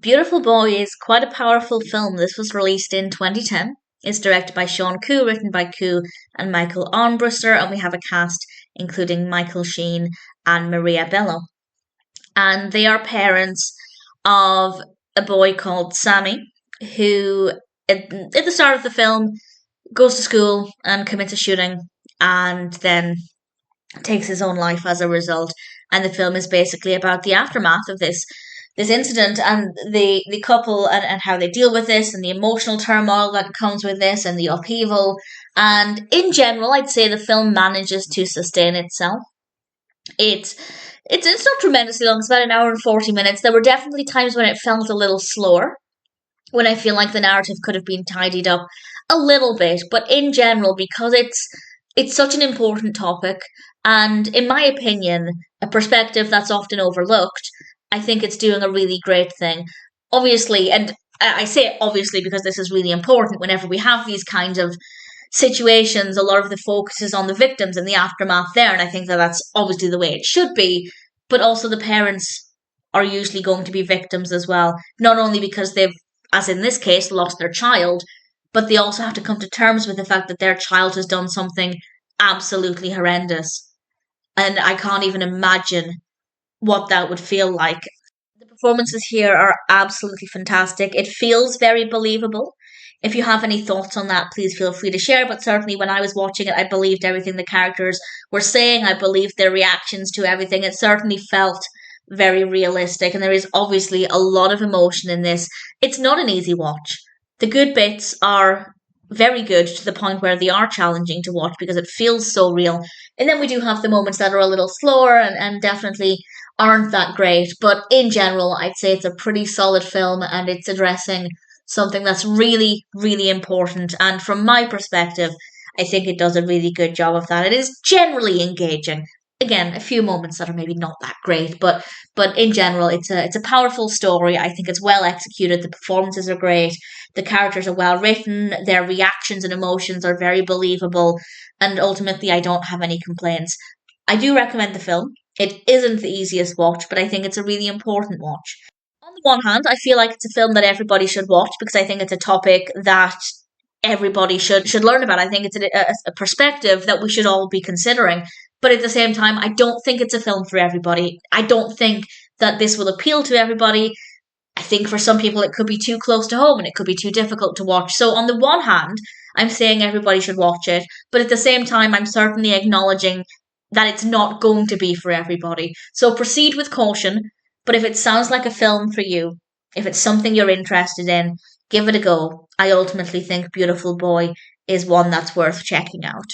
Beautiful Boy is quite a powerful film. This was released in 2010. It's directed by Shawn Ku, written by Ku and Michael Armbruster, and we have a cast including Michael Sheen and Maria Bello. And they are parents of a boy called Sammy, who at the start of the film goes to school and commits a shooting and then takes his own life as a result. And the film is basically about the aftermath of this incident and the couple and how they deal with this and the emotional turmoil that comes with this and the upheaval. And in general, I'd say the film manages to sustain itself. It's not tremendously long. It's about an hour and 40 minutes. There were definitely times when it felt a little slower, when I feel like the narrative could have been tidied up a little bit. But in general, because it's such an important topic, and in my opinion, a perspective that's often overlooked, I think it's doing a really great thing. Obviously, and I say obviously because this is really important, whenever we have these kinds of situations, a lot of the focus is on the victims and the aftermath there, and I think that that's obviously the way it should be, but also the parents are usually going to be victims as well, not only because they've, as in this case, lost their child, but they also have to come to terms with the fact that their child has done something absolutely horrendous. And I can't even imagine what that would feel like. The performances here are absolutely fantastic. It feels very believable. If you have any thoughts on that, please feel free to share. But certainly when I was watching it, I believed everything the characters were saying. I believed their reactions to everything. It certainly felt very realistic. And there is obviously a lot of emotion in this. It's not an easy watch. The good bits are very good to the point where they are challenging to watch because it feels so real. And then we do have the moments that are a little slower and definitely aren't that great. But in general, I'd say it's a pretty solid film and it's addressing something that's really, really important. And from my perspective, I think it does a really good job of that. It is generally engaging. Again, a few moments that are maybe not that great, but in general, it's a powerful story. I think it's well executed. The performances are great. The characters are well written. Their reactions and emotions are very believable. And ultimately, I don't have any complaints. I do recommend the film. It isn't the easiest watch, but I think it's a really important watch. On the one hand, I feel like it's a film that everybody should watch because I think it's a topic that everybody should learn about. I think it's a perspective that we should all be considering. But at the same time, I don't think it's a film for everybody. I don't think that this will appeal to everybody. I think for some people it could be too close to home and it could be too difficult to watch. So on the one hand, I'm saying everybody should watch it. But at the same time, I'm certainly acknowledging that it's not going to be for everybody. So proceed with caution. But if it sounds like a film for you, if it's something you're interested in, give it a go. I ultimately think Beautiful Boy is one that's worth checking out.